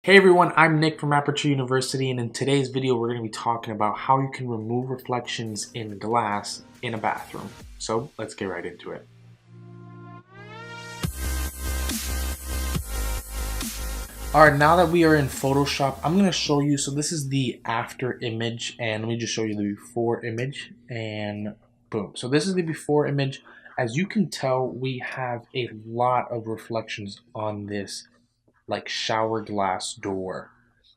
Hey everyone, I'm Nick from Aperture University, and in today's video we're going to be talking about how you can remove reflections in glass in a bathroom. So let's get right into it. Alright, now that we are in Photoshop, I'm going to show you, so this is the after image, and let me just show you the before image, and boom. So this is the before image. As you can tell, we have a lot of reflections on this like shower glass door,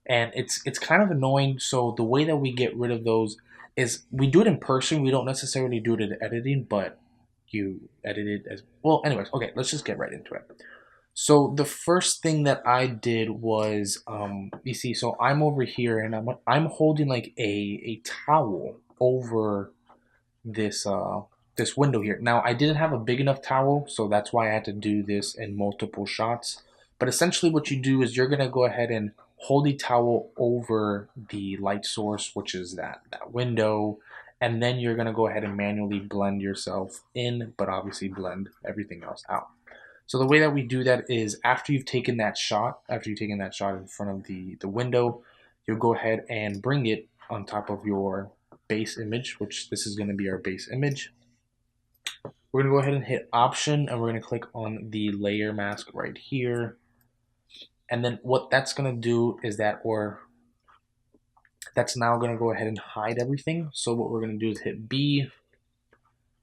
and it's kind of annoying. So the way that we get rid of those is we do it in person. We don't necessarily do it in editing, but you edit it as well. Anyways, okay, let's just get right into it. So the first thing that I did was you see, so I'm over here and I'm holding like a towel over this this window here. Now I didn't have a big enough towel, so that's why I had to do this in multiple shots. But essentially what you do is you're gonna go ahead and hold the towel over the light source, which is that window, and then you're gonna go ahead and manually blend yourself in, but obviously blend everything else out. So the way that we do that is after you've taken that shot, in front of the window, you'll go ahead and bring it on top of your base image, which this is going to be our base image. We're going to go ahead and hit option, and we're going to click on the layer mask right here. And then what that's going to do is that's now going to go ahead and hide everything. So what we're going to do is hit B.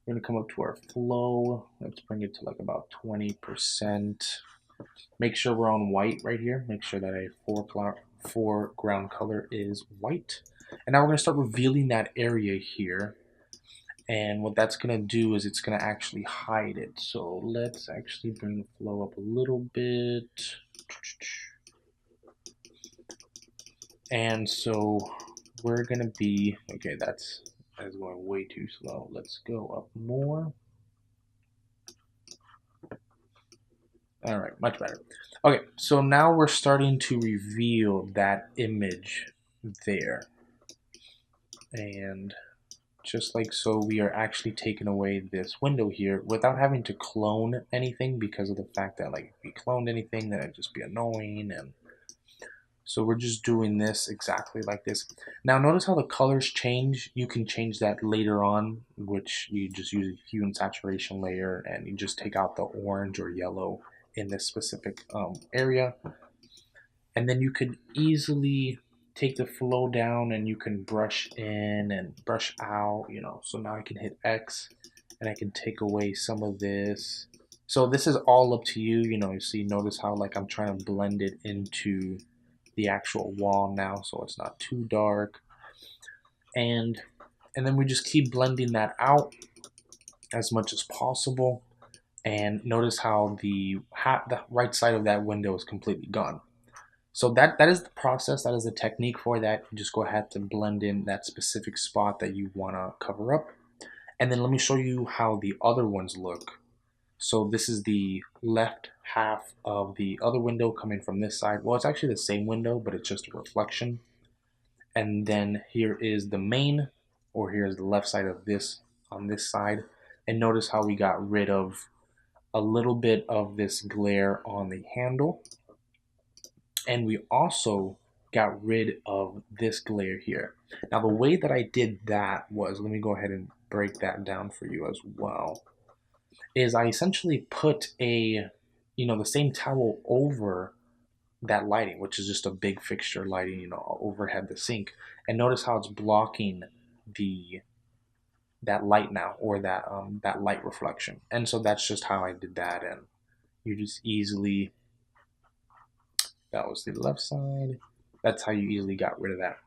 We're going to come up to our flow. Let's bring it to like about 20%. Make sure we're on white right here. Make sure that a foreground color is white. And now we're going to start revealing that area here. And what that's going to do is it's going to actually hide it. So let's actually bring the flow up a little bit. And so we're going to be, okay, that's going way too slow. Let's go up more. All right, much better. Okay, so now we're starting to reveal that image there. And just like so, we are actually taking away this window here without having to clone anything, because of the fact that like if we cloned anything, then it'd just be annoying. And so we're just doing this exactly like this. Now notice how the colors change. You can change that later on, which you just use a hue and saturation layer, and you just take out the orange or yellow in this specific area. And then you could easily take the flow down, and you can brush in and brush out, so now I can hit X and I can take away some of this. So this is all up to you. You see, notice how like I'm trying to blend it into the actual wall now, so it's not too dark. And then we just keep blending that out as much as possible. And notice how the right side of that window is completely gone. So that is the process. That is the technique for that. You just go ahead to blend in that specific spot that you want to cover up. And then let me show you how the other ones look. So this is the left half of the other window coming from this side. Well, it's actually the same window, but it's just a reflection. And then here is the main, or here's the left side of this on this side. And notice how we got rid of a little bit of this glare on the handle. And we also got rid of this glare here. Now the way that I did that was, let me go ahead and break that down for you as well, is I essentially put the same towel over that lighting, which is just a big fixture lighting, overhead the sink. And notice how it's blocking that light now, or that light reflection. And so that's just how I did that. And you just easily, that was the left side. That's how you easily got rid of that.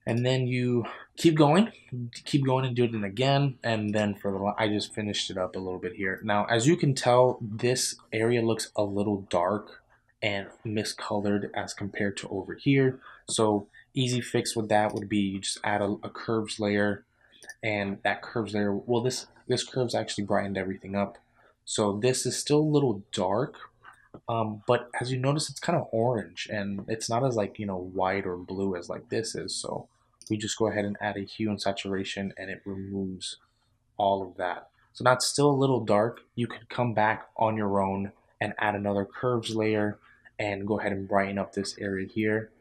And then you keep going and do it again. And then I just finished it up a little bit here. Now, as you can tell, this area looks a little dark and miscolored as compared to over here. So easy fix with that would be you just add a curves layer, and that curves layer, well, this curves actually brightened everything up. So this is still a little dark, but as you notice, it's kind of orange, and it's not as like white or blue as like this is. So we just go ahead and add a hue and saturation, and it removes all of that. So now it's still a little dark. You can come back on your own and add another curves layer, and go ahead and brighten up this area here.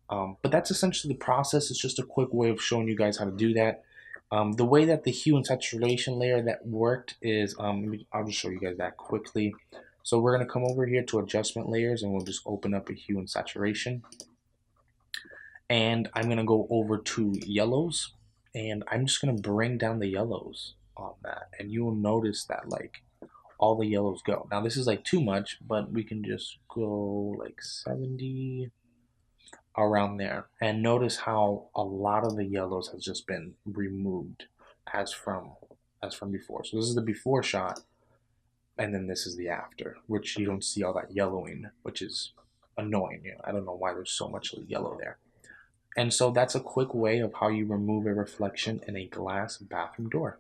But that's essentially the process. It's just a quick way of showing you guys how to do that. The way that the hue and saturation layer that worked is, I'll just show you guys that quickly. So we're going to come over here to adjustment layers, and we'll just open up a hue and saturation. And I'm going to go over to yellows, and I'm just going to bring down the yellows on that. And you will notice that like all the yellows go. Now this is like too much, but we can just go like 70 around there. And notice how a lot of the yellows has just been removed as from before. So this is the before shot, and then this is the after, which you don't see all that yellowing, which is annoying. You know, I don't know why there's so much yellow there. And so that's a quick way of how you remove a reflection in a glass bathroom door.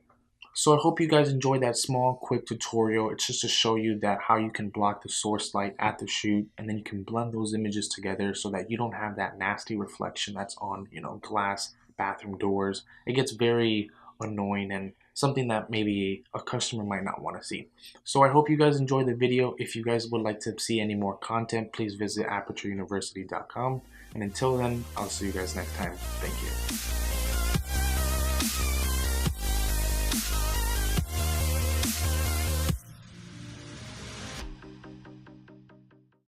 So I hope you guys enjoyed that small quick tutorial. It's just to show you that how you can block the source light at the shoot, and then you can blend those images together so that you don't have that nasty reflection that's on, you know, glass bathroom doors. It gets very annoying and something that maybe a customer might not want to see. So I hope you guys enjoyed the video. If you guys would like to see any more content, please visit apertureuniversity.com. And until then, I'll see you guys next time. Thank you.